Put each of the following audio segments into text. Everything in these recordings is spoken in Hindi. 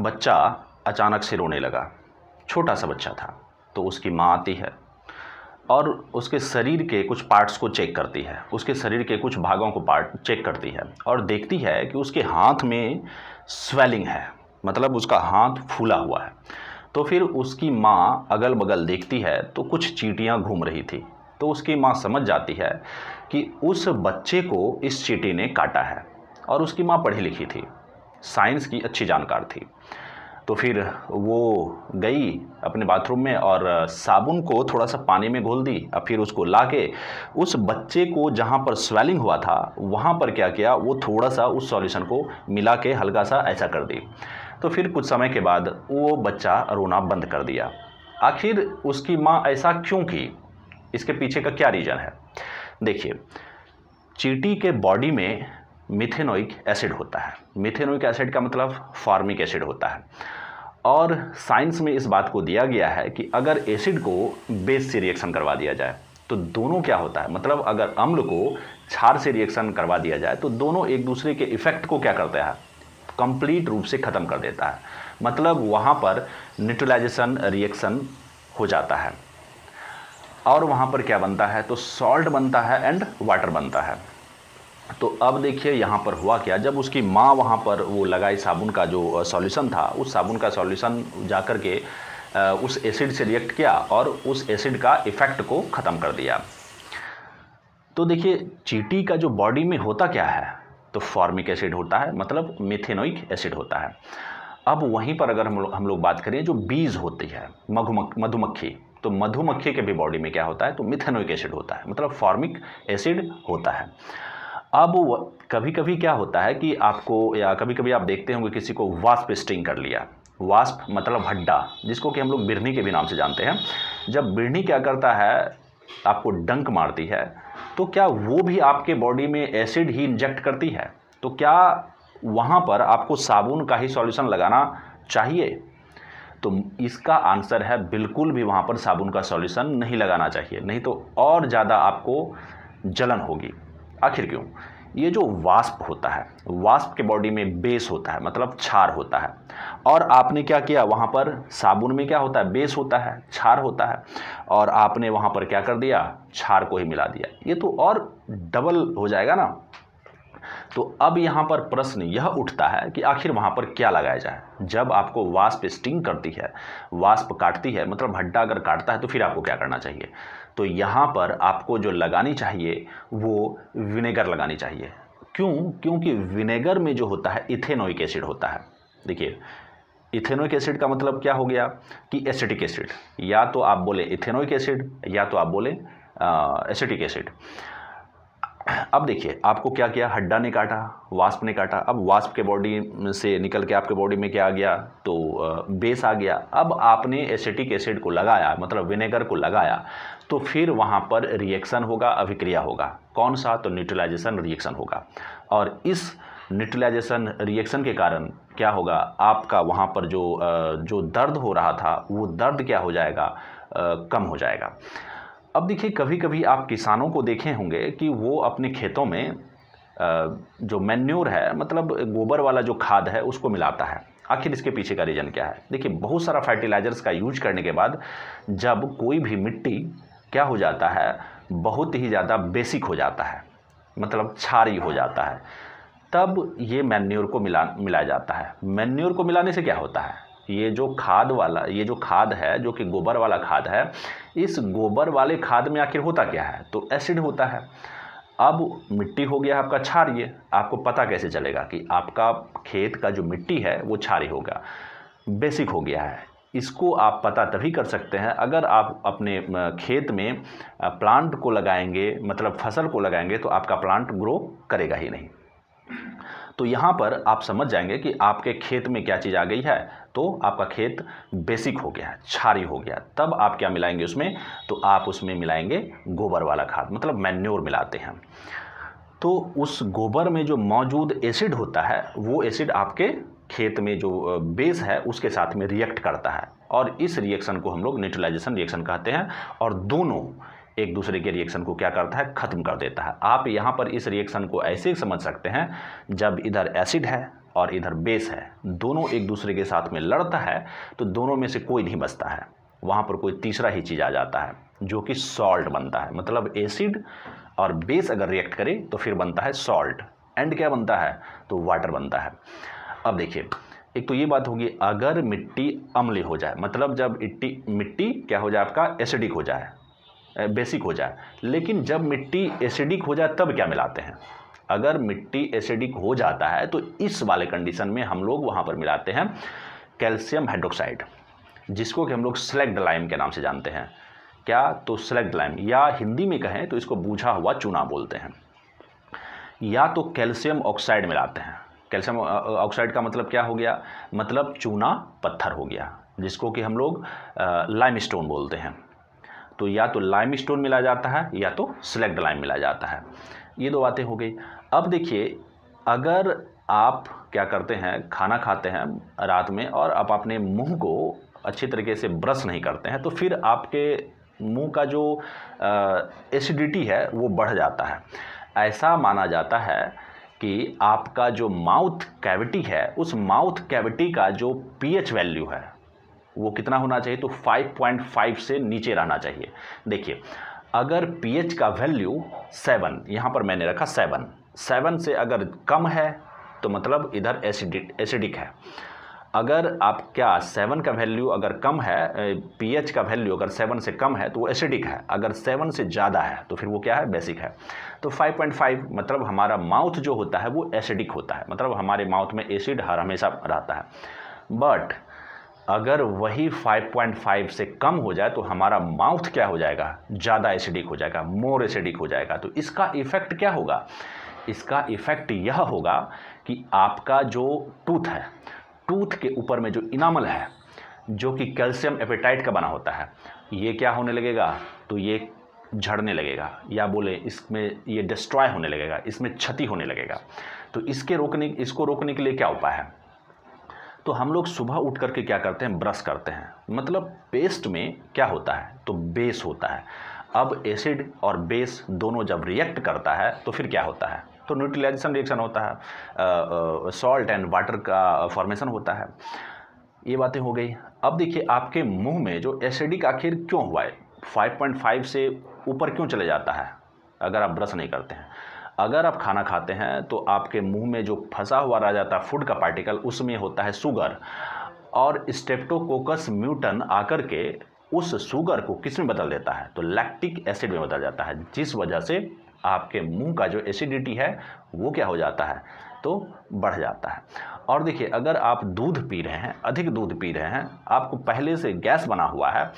बच्चा अचानक से रोने लगा। छोटा सा बच्चा था। तो उसकी माँ आती है और उसके शरीर के कुछ पार्ट्स को चेक करती है, उसके शरीर के कुछ भागों को चेक करती है और देखती है कि उसके हाथ में स्वेलिंग है, मतलब उसका हाथ फूला हुआ है। तो फिर उसकी माँ अगल बगल देखती है तो कुछ चींटियाँ घूम रही थी। तो उसकी माँ समझ जाती है कि उस बच्चे को इस चींटी ने काटा है। और उसकी माँ पढ़ी लिखी थी, साइंस की अच्छी जानकार थी। तो फिर वो गई अपने बाथरूम में और साबुन को थोड़ा सा पानी में घोल दी। अब फिर उसको लाके उस बच्चे को जहाँ पर स्वेलिंग हुआ था वहाँ पर क्या किया, वो थोड़ा सा उस सॉल्यूशन को मिला के हल्का सा ऐसा कर दी। तो फिर कुछ समय के बाद वो बच्चा रोना बंद कर दिया। आखिर उसकी माँ ऐसा क्यों की, इसके पीछे का क्या रीज़न है? देखिए, चींटी के बॉडी में मिथेनोइक एसिड होता है। मिथेनोइक एसिड का मतलब फॉर्मिक एसिड होता है। और साइंस में इस बात को दिया गया है कि अगर एसिड को बेस से रिएक्शन करवा दिया जाए तो दोनों क्या होता है, मतलब अगर अम्ल को क्षार से रिएक्शन करवा दिया जाए तो दोनों एक दूसरे के इफेक्ट को क्या करता है, कंप्लीट रूप से ख़त्म कर देता है। मतलब वहाँ पर न्यूट्रलाइजेशन रिएक्शन हो जाता है और वहाँ पर क्या बनता है, तो सॉल्ट बनता है एंड वाटर बनता है। तो अब देखिए यहाँ पर हुआ क्या, जब उसकी माँ वहाँ पर वो लगाई साबुन का जो सॉल्यूशन था, उस साबुन का सॉल्यूशन जाकर के उस एसिड से रिएक्ट किया और उस एसिड का इफ़ेक्ट को ख़त्म कर दिया। तो देखिए चींटी का जो बॉडी में होता क्या है, तो फॉर्मिक एसिड होता है, मतलब मिथेनोइक एसिड होता है। अब वहीं पर अगर हम लोग बात करें जो बीज होती है मधुमक्खी, तो मधुमक्खी के भी बॉडी में क्या होता है, तो मिथेनोइक एसिड होता है, मतलब फॉर्मिक एसिड होता है। अब कभी कभी क्या होता है कि आपको, या कभी कभी आप देखते होंगे किसी को वास्प स्टिंग कर लिया। वास्प मतलब हड्डा, जिसको कि हम लोग बिरनी के भी नाम से जानते हैं। जब बिरनी क्या करता है, आपको डंक मारती है, तो क्या वो भी आपके बॉडी में एसिड ही इंजेक्ट करती है? तो क्या वहाँ पर आपको साबुन का ही सॉल्यूशन लगाना चाहिए? तो इसका आंसर है बिल्कुल भी वहाँ पर साबुन का सॉल्यूशन नहीं लगाना चाहिए, नहीं तो और ज़्यादा आपको जलन होगी। आखिर क्यों? ये जो वास्प होता है, वास्प के बॉडी में बेस होता है, मतलब क्षार होता है। और आपने क्या किया, वहाँ पर साबुन में क्या होता है, बेस होता है, क्षार होता है, और आपने वहाँ पर क्या कर दिया, क्षार को ही मिला दिया। ये तो और डबल हो जाएगा ना। तो अब यहाँ पर प्रश्न यह उठता है कि आखिर वहाँ पर क्या लगाया जाए। जब आपको वास्प स्टिंग करती है, वास्प काटती है, मतलब हड्डा अगर काटता है, तो फिर आपको क्या करना चाहिए? तो यहाँ पर आपको जो लगानी चाहिए वो विनेगर लगानी चाहिए। क्यों? क्योंकि विनेगर में जो होता है इथेनोइक एसिड होता है। देखिए, इथेनोइक एसिड का मतलब क्या हो गया कि एसिटिक एसिड, या तो आप बोले इथेनोइक एसिड या तो आप बोले एसिटिक एसिड। अब देखिए आपको क्या किया, हड्डा ने काटा, वास्प ने काटा। अब वास्प के बॉडी से निकल के आपके बॉडी में क्या आ गया, तो बेस आ गया। अब आपने एसिटिक एसिड को लगाया, मतलब विनेगर को लगाया, तो फिर वहाँ पर रिएक्शन होगा, अभिक्रिया होगा। कौन सा? तो न्यूट्रलाइजेशन रिएक्शन होगा। और इस न्यूट्रलाइजेशन रिएक्शन के कारण क्या होगा, आपका वहाँ पर जो दर्द हो रहा था वो दर्द क्या हो जाएगा, कम हो जाएगा। अब देखिए कभी कभी आप किसानों को देखे होंगे कि वो अपने खेतों में जो मैन्योर है, मतलब गोबर वाला जो खाद है, उसको मिलाता है। आखिर इसके पीछे का रीज़न क्या है? देखिए, बहुत सारा फर्टिलाइजर्स का यूज करने के बाद जब कोई भी मिट्टी क्या हो जाता है, बहुत ही ज़्यादा बेसिक हो जाता है, मतलब क्षारीय हो जाता है, तब ये मैन्योर को मिलाया जाता है। मैन्योर को मिलाने से क्या होता है, ये जो खाद है, जो कि गोबर वाला खाद है, इस गोबर वाले खाद में आखिर होता क्या है, तो एसिड होता है। अब मिट्टी हो गया आपका क्षारीय। आपको पता कैसे चलेगा कि आपका खेत का जो मिट्टी है वो क्षारीय होगा, बेसिक हो गया है? इसको आप पता तभी कर सकते हैं अगर आप अपने खेत में प्लांट को लगाएंगे, मतलब फसल को लगाएंगे, तो आपका प्लांट ग्रो करेगा ही नहीं। तो यहाँ पर आप समझ जाएंगे कि आपके खेत में क्या चीज़ आ गई है, तो आपका खेत बेसिक हो गया है, क्षारीय हो गया। तब आप क्या मिलाएंगे उसमें, तो आप उसमें मिलाएंगे गोबर वाला खाद, मतलब मैन्योर मिलाते हैं। तो उस गोबर में जो मौजूद एसिड होता है, वो एसिड आपके खेत में जो बेस है उसके साथ में रिएक्ट करता है, और इस रिएक्शन को हम लोग न्यूट्रलाइजेशन रिएक्शन कहते हैं। और दोनों एक दूसरे के रिएक्शन को क्या करता है, ख़त्म कर देता है। आप यहाँ पर इस रिएक्शन को ऐसे समझ सकते हैं, जब इधर एसिड है और इधर बेस है, दोनों एक दूसरे के साथ में लड़ता है तो दोनों में से कोई नहीं बचता है, वहाँ पर कोई तीसरा ही चीज़ आ जाता है जो कि सॉल्ट बनता है। मतलब एसिड और बेस अगर रिएक्ट करे तो फिर बनता है सॉल्ट, एंड क्या बनता है तो वाटर बनता है। अब देखिए, एक तो ये बात होगी, अगर मिट्टी अम्लीय हो जाए, मतलब जब मिट्टी क्या हो जाए आपका एसिडिक हो जाए, बेसिक हो जाए। लेकिन जब मिट्टी एसिडिक हो जाए तब क्या मिलाते हैं? अगर मिट्टी एसिडिक हो जाता है तो इस वाले कंडीशन में हम लोग वहाँ पर मिलाते हैं कैल्शियम हाइड्रोक्साइड, जिसको कि हम लोग स्लैग्ड लाइम के नाम से जानते हैं। क्या? तो स्लैग्ड लाइम, या हिंदी में कहें तो इसको बूझा हुआ चूना बोलते हैं। या तो कैल्शियम ऑक्साइड मिलाते हैं। कैल्शियम ऑक्साइड का मतलब क्या हो गया? मतलब चूना पत्थर हो गया, जिसको कि हम लोग लाइमस्टोन बोलते हैं। तो या तो लाइमस्टोन मिला जाता है या तो स्लैग्ड लाइम मिला जाता है। ये दो बातें हो गई। अब देखिए, अगर आप क्या करते हैं, खाना खाते हैं रात में और आप अपने मुंह को अच्छी तरीके से ब्रश नहीं करते हैं, तो फिर आपके मुंह का जो एसिडिटी है वो बढ़ जाता है। ऐसा माना जाता है कि आपका जो माउथ कैविटी है, उस माउथ कैविटी का जो पीएच वैल्यू है वो कितना होना चाहिए? तो 5.5 से नीचे रहना चाहिए। देखिए, अगर पीएच का वैल्यू 7, यहाँ पर मैंने रखा 7 से अगर कम है तो मतलब इधर एसिडिक है। अगर आप क्या 7 का वैल्यू अगर कम है, पीएच का वैल्यू अगर 7 से कम है तो वो एसिडिक है। अगर 7 से ज़्यादा है तो फिर वो क्या है? बेसिक है। तो 5.5 मतलब हमारा माउथ जो होता है वो एसिडिक होता है, मतलब हमारे माउथ में एसिड हर हमेशा रहता है। बट अगर वही 5.5 से कम हो जाए तो हमारा माउथ क्या हो जाएगा? ज़्यादा एसिडिक हो जाएगा, मोर एसिडिक हो जाएगा। तो इसका इफ़ेक्ट क्या होगा? इसका इफ़ेक्ट यह होगा कि आपका जो टूथ है, टूथ के ऊपर में जो इनामल है, जो कि कैल्शियम एपेटाइट का बना होता है, ये क्या होने लगेगा? तो ये झड़ने लगेगा, या बोले इसमें ये डिस्ट्रॉय होने लगेगा, इसमें क्षति होने लगेगा। तो इसको रोकने के लिए क्या उपाय है? तो हम लोग सुबह उठ करके क्या करते हैं? ब्रश करते हैं। मतलब पेस्ट में क्या होता है? तो बेस होता है। अब एसिड और बेस दोनों जब रिएक्ट करता है तो फिर क्या होता है? तो न्यूट्रलाइजेशन रिएक्शन होता है, सॉल्ट एंड वाटर का फॉर्मेशन होता है। ये बातें हो गई। अब देखिए, आपके मुंह में जो एसिडिक आखिर क्यों हुआ है? 5.5 से ऊपर क्यों चले जाता है अगर आप ब्रश नहीं करते हैं? अगर आप खाना खाते हैं तो आपके मुंह में जो फंसा हुआ रह जाता है फूड का पार्टिकल, उसमें होता है शुगर, और स्ट्रेप्टोकोकस म्यूटन आकर के उस शुगर को किस में बदल देता है? तो लैक्टिक एसिड में बदल जाता है, जिस वजह से आपके मुंह का जो एसिडिटी है वो क्या हो जाता है? तो बढ़ जाता है। और देखिए, अगर आप दूध पी रहे हैं, अधिक दूध पी रहे हैं, आपको पहले से गैस बना हुआ है,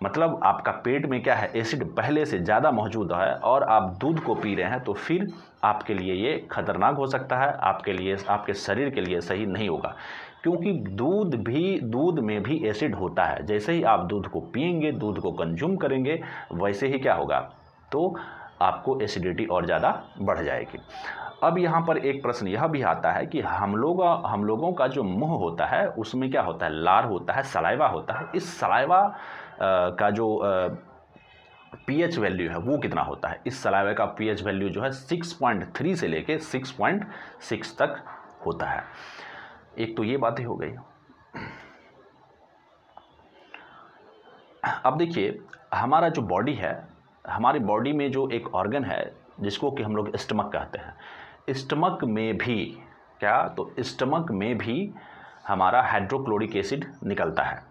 मतलब आपका पेट में क्या है? एसिड पहले से ज़्यादा मौजूद है, और आप दूध को पी रहे हैं, तो फिर आपके लिए ये खतरनाक हो सकता है, आपके लिए, आपके शरीर के लिए सही नहीं होगा। क्योंकि दूध में भी एसिड होता है। जैसे ही आप दूध को पिएंगे, दूध को कंज्यूम करेंगे, वैसे ही क्या होगा? तो आपको एसिडिटी और ज़्यादा बढ़ जाएगी। अब यहाँ पर एक प्रश्न यह भी आता है कि हम लोगों का जो मुंह होता है उसमें क्या होता है? लार होता है, सलाइवा होता है। इस सलाइवा का जो पीएच वैल्यू है वो कितना होता है? इस सलाइवा का पीएच वैल्यू जो है 6.3 से लेके 6.6 तक होता है। एक तो ये बातें हो गई। अब देखिए, हमारा जो बॉडी है, हमारी बॉडी में जो एक ऑर्गन है जिसको कि हम लोग स्टमक कहते हैं, स्टमक में भी क्या? तो स्टमक में भी हमारा हाइड्रोक्लोरिक एसिड निकलता है।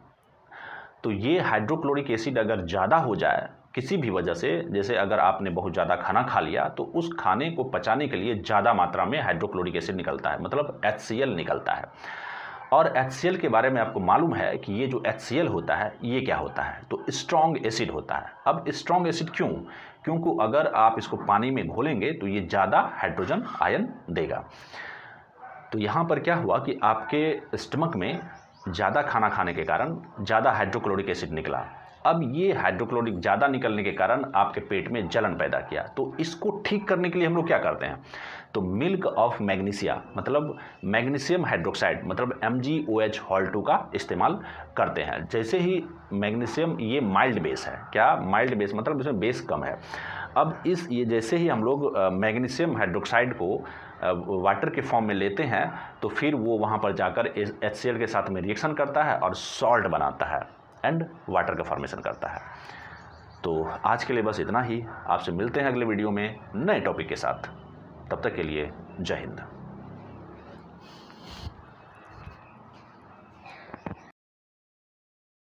तो ये हाइड्रोक्लोरिक एसिड अगर ज़्यादा हो जाए किसी भी वजह से, जैसे अगर आपने बहुत ज़्यादा खाना खा लिया, तो उस खाने को पचाने के लिए ज़्यादा मात्रा में हाइड्रोक्लोरिक एसिड निकलता है, मतलब HCl निकलता है। और HCl के बारे में आपको मालूम है कि ये जो HCl होता है ये क्या होता है? तो स्ट्रॉन्ग एसिड होता है। अब स्ट्रॉन्ग एसिड क्यों? क्योंकि अगर आप इसको पानी में घोलेंगे तो ये ज़्यादा हाइड्रोजन आयन देगा। तो यहाँ पर क्या हुआ कि आपके स्टमक में ज़्यादा खाना खाने के कारण ज़्यादा हाइड्रोक्लोरिक एसिड निकला। अब ये हाइड्रोक्लोरिक ज़्यादा निकलने के कारण आपके पेट में जलन पैदा किया। तो इसको ठीक करने के लिए हम लोग क्या करते हैं? तो मिल्क ऑफ मैग्नीशिया, मतलब मैग्नीशियम हाइड्रोक्साइड, मतलब MgOH Hol2 का इस्तेमाल करते हैं। जैसे ही मैग्नीशियम, ये माइल्ड बेस है। क्या? माइल्ड बेस, मतलब इसमें बेस कम है। अब ये जैसे ही हम लोग मैग्नीशियम हाइड्रोक्साइड को वाटर के फॉर्म में लेते हैं तो फिर वो वहाँ पर जाकर HCl के साथ में रिएक्शन करता है और सॉल्ट बनाता है एंड वाटर का फॉर्मेशन करता है। तो आज के लिए बस इतना ही। आपसे मिलते हैं अगले वीडियो में नए टॉपिक के साथ। तब तक के लिए जय हिंद।